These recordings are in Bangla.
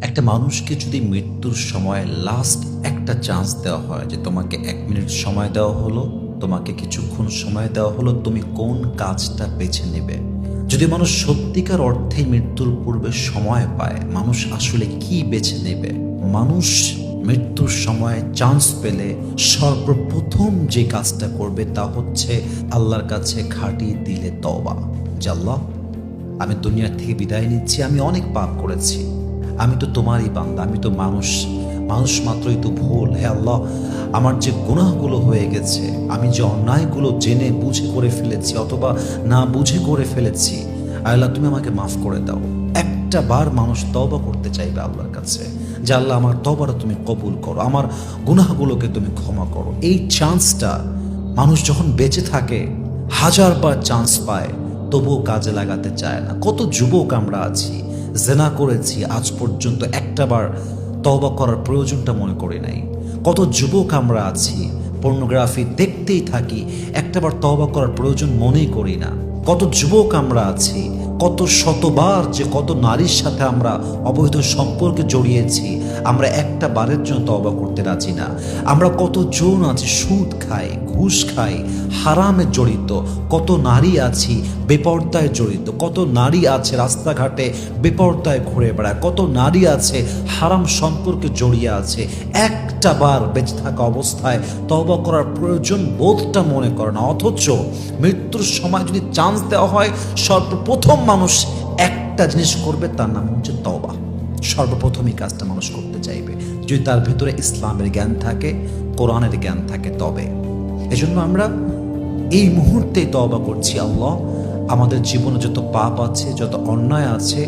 একটা মানুষকে যদি মৃত্যুর সময় লাস্ট একটা চান্স দেওয়া হয় যে তোমাকে 1 মিনিট সময় দেওয়া হলো, তোমাকে কিছুক্ষণ সময় দেওয়া হলো, তুমি কোন কাজটা বেছে নেবে? যদি মানুষ সত্যিকার অর্থে মৃত্যুর পূর্বে সময় পায়, মানুষ আসলে কি বেছে নেবে? মানুষ মৃত্যুর সময় চান্স পেলে সর্বপ্রথম যে কাজটা করবে তা হচ্ছে আল্লাহর কাছে খাঁটি দিলে তওবা। যে আল্লাহ, আমি দুনিয়া থেকে বিদায় নিচ্ছি, আমি অনেক পাপ করেছি, আমি তো তোমারই বান্দা, আমি তো মানুষ মাত্রই তো ভুল। হে আল্লাহ, আমার যে গুনাহগুলো হয়ে গেছে, আমি যে অন্যায়গুলো জেনে বুঝে করে ফেলেছি অথবা না বুঝে করে ফেলেছি, আল্লাহ তুমি আমাকে মাফ করে দাও। একটা বার মানুষ তওবা করতে চাইবে আল্লাহর কাছে যে আল্লাহ, আমার তওবাটা তুমি কবুল করো, আমার গুনাহগুলোকে তুমি ক্ষমা করো। এই চান্সটা মানুষ যখন বেঁচে থাকে 1000 বার চান্স পায়, তবুও কাজে লাগাতে চায় না। কত যুবক আমরা আছি, জেনা করেছি, আজ পর্যন্ত একটাবার তওবা করার প্রয়োজনটা মনে করি নাই। কত যুবক আমরা আছি, পর্নোগ্রাফি দেখতেই থাকি, একটাবার তওবা করার প্রয়োজন মনেই করি না। কত যুবক আমরা আছি, কত শতবার যে কত নারীর সাথে আমরা অবৈধ সম্পর্কে জড়িয়েছি, আমরা একটা বারের জন্য তওবা করতে রাজি না। আমরা কত জন আছি সুদ খাই, ঘুষ খাই, হারামে জড়িত, কত নারী আছি বেপর্দায় জড়িত, কত নারী আছে রাস্তাঘাটে বেপর্দায় ঘুরে বেড়ায়, কত নারী আছে হারাম সম্পর্কে জড়িয়ে আছে। একটা বার বেঁচে থাকা অবস্থায় তওবা করার প্রয়োজন বোধটা মনে করে না, অথচ মৃত্যুর সময় যদি চান্স দেওয়া হয়, সর্বপ্রথম মানুষ একটা জিনিস করবে, তার নাম হচ্ছে তওবা। সর্বপ্রথমই কাজটা মানুষ করতে চাইবে যদি তার ভেতরে ইসলামের জ্ঞান থাকে, কোরআনের জ্ঞান থাকে। তবে এজন্য আমরা এই মুহূর্তে তওবা করছি, আল্লাহ আমাদের জীবনে যত পাপ আছে, যত অন্যায় আছে,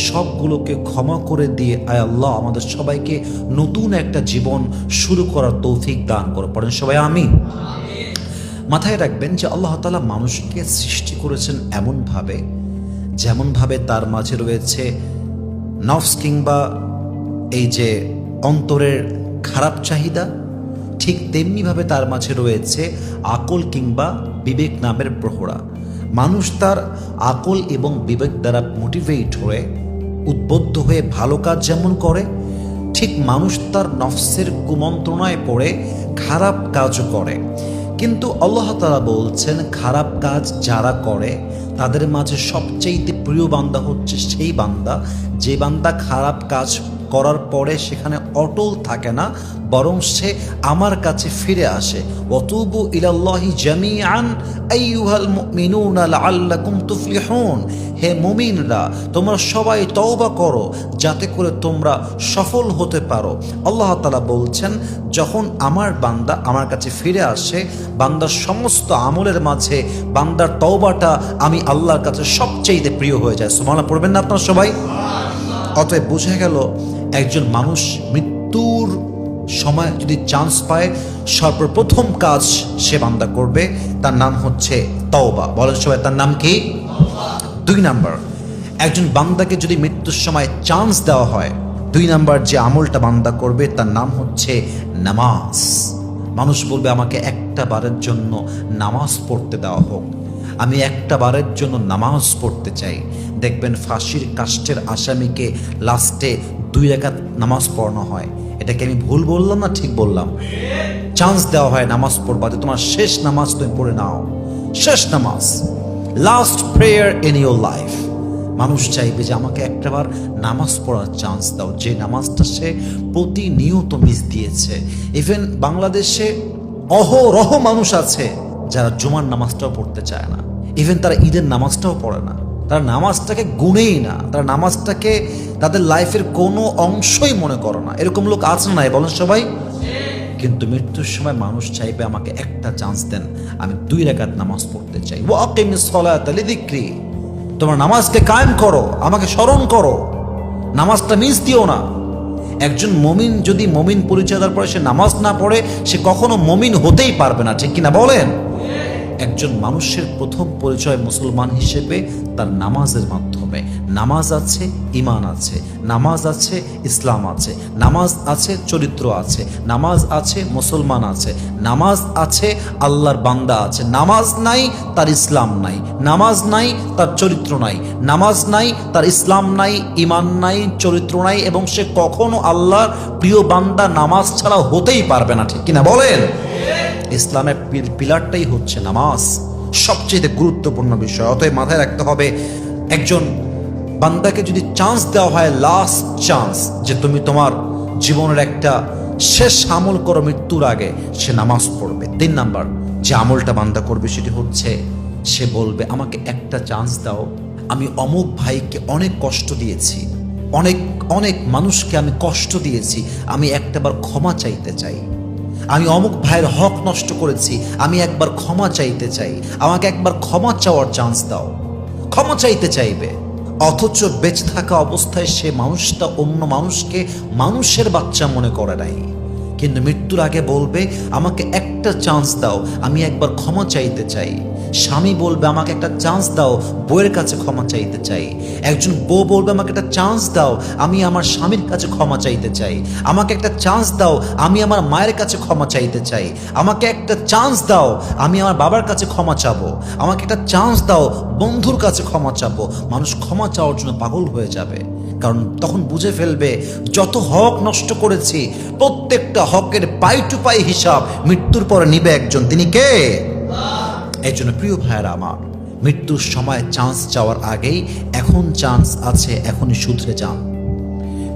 সবগুলোকে ক্ষমা করে দিয়ে আয় আল্লাহ আমাদের সবাইকে নতুন একটা জীবন শুরু করার তৌফিক দান করো। পড়েন সবাই আমিন। মাথায় রাখবেন যে আল্লাহ তাআলা মানুষকে সৃষ্টি করেছেন এমনভাবে, যেমনভাবে তার মাঝে রয়েছে নফস কিংবা এই যে অন্তরের খারাপ চাহিদা, ঠিক তেমনিভাবে তার মাঝে রয়েছে আকল কিংবা বিবেক নামের প্রহরা। মানুষ তার আকল এবং বিবেক দ্বারা মোটিভেট হয়ে উদ্বুদ্ধ হয়ে ভালো কাজ যেমন করে, ঠিক মানুষ তার নফসের কুমন্ত্রণায় পড়ে খারাপ কাজও করে। কিন্তু আল্লাহ তাআলা বলছেন, খারাপ কাজ যারা করে তাদের মাঝে সবচেয়ে প্রিয় বান্দা হচ্ছে সেই বান্দা যে বান্দা খারাপ কাজ করার পরে সেখানে অটল থাকে না, বরং সে আমার কাছে ফিরে আসে। ওয়াতুবু ইলাল্লাহি জামিআন আইয়ুহাল মুমিনুনা লাআল্লাকুম তুফলিহুন। হে মুমিনরা, তোমরা সবাই তওবা করো যাতে করে তোমরা সফল হতে পারো। আল্লাহ তাআলা বলছেন, যখন আমার বান্দা আমার কাছে ফিরে আসে, বান্দার সমস্ত আমলের মাঝে বান্দার তওবাটা আমি আল্লাহর কাছে সবচেয়ে প্রিয় হয়ে যায়। সুবহানাল্লাহ পড়বেন না আপনারা সবাই? অতএব বোঝা গেল, একজন মানুষ মৃত্যুর সময় যদি চান্স পায়, সর্বপ্রথম কাজ সে বান্দা করবে, তার নাম হচ্ছে তওবা। বলেন সবাই, তার নাম কি? 2 নাম্বার, একজন বান্দাকে যদি মৃত্যুর সময় চান্স দেওয়া হয়, 2 নাম্বার যে আমলটা বান্দা করবে তার নাম হচ্ছে নামাজ। মানুষ বলবে, আমাকে একটা বারের জন্য নামাজ পড়তে দেওয়া হোক, আমি একটা বারের জন্য নামাজ পড়তে চাই। দেখবেন ফাঁসির কাষ্ঠের আসামিকে লাস্টে 2 রাকাত নামাজ পড়ানো হয়। এটাকে আমি ভুল বললাম না ঠিক বললাম? চান্স দেওয়া হয় নামাজ পড়বা, তোমার শেষ নামাজ তুমি পড়ে নাও, শেষ নামাজ, last prayer in your life. মানুষ চাইবে যে আমাকে একটাবার নামাজ পড়ার চান্স দাও, যে নামাজটা সে প্রতিনিয়ত মিস দিয়েছে। ইভেন বাংলাদেশে অহরহ মানুষ আছে যারা জুমার নামাজটাও পড়তে চায় না, ইভেন তারা ঈদের নামাজটাও পড়ে না, তারা নামাজটাকে গুনেই না, তারা নামাজটাকে তাদের লাইফের কোনো অংশই মনে করে না। এরকম লোক আছে না, বলেন সবাই? কিন্তু মৃত্যুর সময় মানুষ চাইবে, আমাকে একটা চান্স দেন, আমি 2 রাকাত নামাজ পড়তে চাই। ওয়া আকিমিস সালাতা লিযিকরি, তোমরা নামাজকে কায়েম করো, আমাকে স্মরণ করো, নামাজটা মিস দিও না। একজন মুমিন যদি মুমিন পরিচয় দেওয়ার পরে সে নামাজ না পড়ে, সে কখনো মুমিন হতেই পারবে না, ঠিক কিনা বলেন? একজন মানুষের প্রথম পরিচয় মুসলমান হিসেবে তার নামাজের মাধ্যমে। নামাজ আছে, ঈমান আছে, নামাজ আছে, ইসলাম আছে, নামাজ আছে, চরিত্র আছে, নামাজ আছে, মুসলমান আছে, নামাজ আছে, আল্লাহর বান্দা আছে। নামাজ নাই তার ইসলাম নাই, নামাজ নাই তার চরিত্র নাই, নামাজ নাই তার ইসলাম নাই, ঈমান নাই, চরিত্র নাই, এবং সে কখনো আল্লাহর প্রিয় বান্দা নামাজ ছাড়া হতেই পারবে না। ঠিক কিনা বলেন? ইসলামের পিলারটাই হচ্ছে নামাজ, সবচেয়ে গুরুত্বপূর্ণ বিষয়। অতএব মাথায় রাখতে হবে, একজন বান্দাকে যদি চান্স দেওয়া হয়, লাস্ট চান্স, যে তুমি তোমার জীবনের একটা শেষ আমল করো মৃত্যুর আগে, সে নামাজ পড়বে। 3 নাম্বার যে আমলটা বান্দা করবে সেটি হচ্ছে, সে বলবে আমাকে একটা চান্স দাও, আমি অমুক ভাইকে অনেক কষ্ট দিয়েছি, অনেক অনেক মানুষকে আমি কষ্ট দিয়েছি, আমি একটাবার ক্ষমা চাইতে চাই। আমি অমুক ভাইয়ের হক নষ্ট করেছি, আমি একবার ক্ষমা চাইতে চাই, আমাকে একবার ক্ষমা চাওয়ার চান্স দাও। ক্ষমা চাইতে চাইবে, অথচ বেঁচে থাকা অবস্থায় সে মানুষটা অন্য মানুষকে মানুষের বাচ্চা মনে করে নাই, কিন্তু মৃত্যুর আগে বলবে আমাকে একটা চান্স দাও, আমি একবার ক্ষমা চাইতে চাই। স্বামী বলবে আমাকে একটা চান্স দাও, বউয়ের কাছে ক্ষমা চাইতে চাই। একজন বউ বলবে আমাকে একটা চান্স দাও, আমি আমার স্বামীর কাছে ক্ষমা চাইতে চাই। আমাকে একটা চান্স দাও, আমি আমার মায়ের কাছে ক্ষমা চাইতে চাই। আমাকে একটা চান্স দাও, আমি আমার বাবার কাছে ক্ষমা চাবো। আমাকে একটা চান্স দাও, বন্ধুর কাছে ক্ষমা চাবো। মানুষ ক্ষমা চাওয়ার জন্য পাগল হয়ে যাবে, কারণ তখন বুঝে ফেলবে যত হক নষ্ট করেছি প্রত্যেকটা হকের পাই টু পাই হিসাব মৃত্যুর পরে নিবে একজন, তিনি কে? এই জন্য প্রিয় ভাইয়েরা আমার, মৃত্যুর সময় চান্স চাওয়ার আগেই এখন চান্স আছে, এখনই শুধরে যান।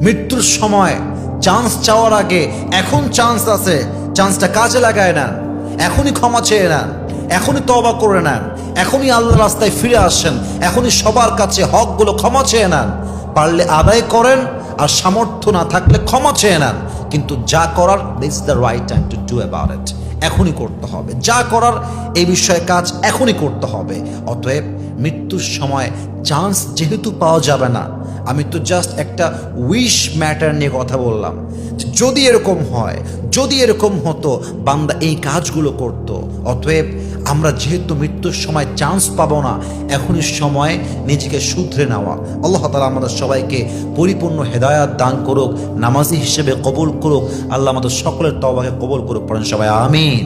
মৃত্যুর সময় চান্স চাওয়ার আগে এখন চান্স আছে, চান্সটা কাজে লাগায় নেন। এখনই ক্ষমা চেয়ে নেন, এখনই তওবা করে নেন, এখনই আল্লাহর রাস্তায় ফিরে আসেন, এখনই সবার কাছে হকগুলো ক্ষমা চেয়ে নেন। পারলে আদায় করেন, আর সামর্থ্য না থাকলে ক্ষমা চেয়ে নেন, কিন্তু যা করার this the right time to do about it, এখনই করতে হবে। যা করার এই বিষয়ে কাজ এখনই করতে হবে। অতএব মৃত্যুর সময় চান্স যেহেতু পাওয়া যাবে না, আমি তো জাস্ট একটা উইশ ম্যাটার নিয়ে কথা বললাম, যদি এরকম হয়, যদি এরকম হতো বান্দা এই কাজগুলো করত। অতএব আমরা যেহেতু মৃত্যুর সময় চান্স পাবো না, এখনই সময় নিজেকে শুধরে নেওয়া। আল্লাহ তাআলা আমাদের সবাইকে পরিপূর্ণ হেদায়াত দান করুক, নামাজি হিসেবে কবুল করুক। আল্লাহ আমাদের সকলের তওবাকে কবুল করুক, পড়েন সবাই আমিন।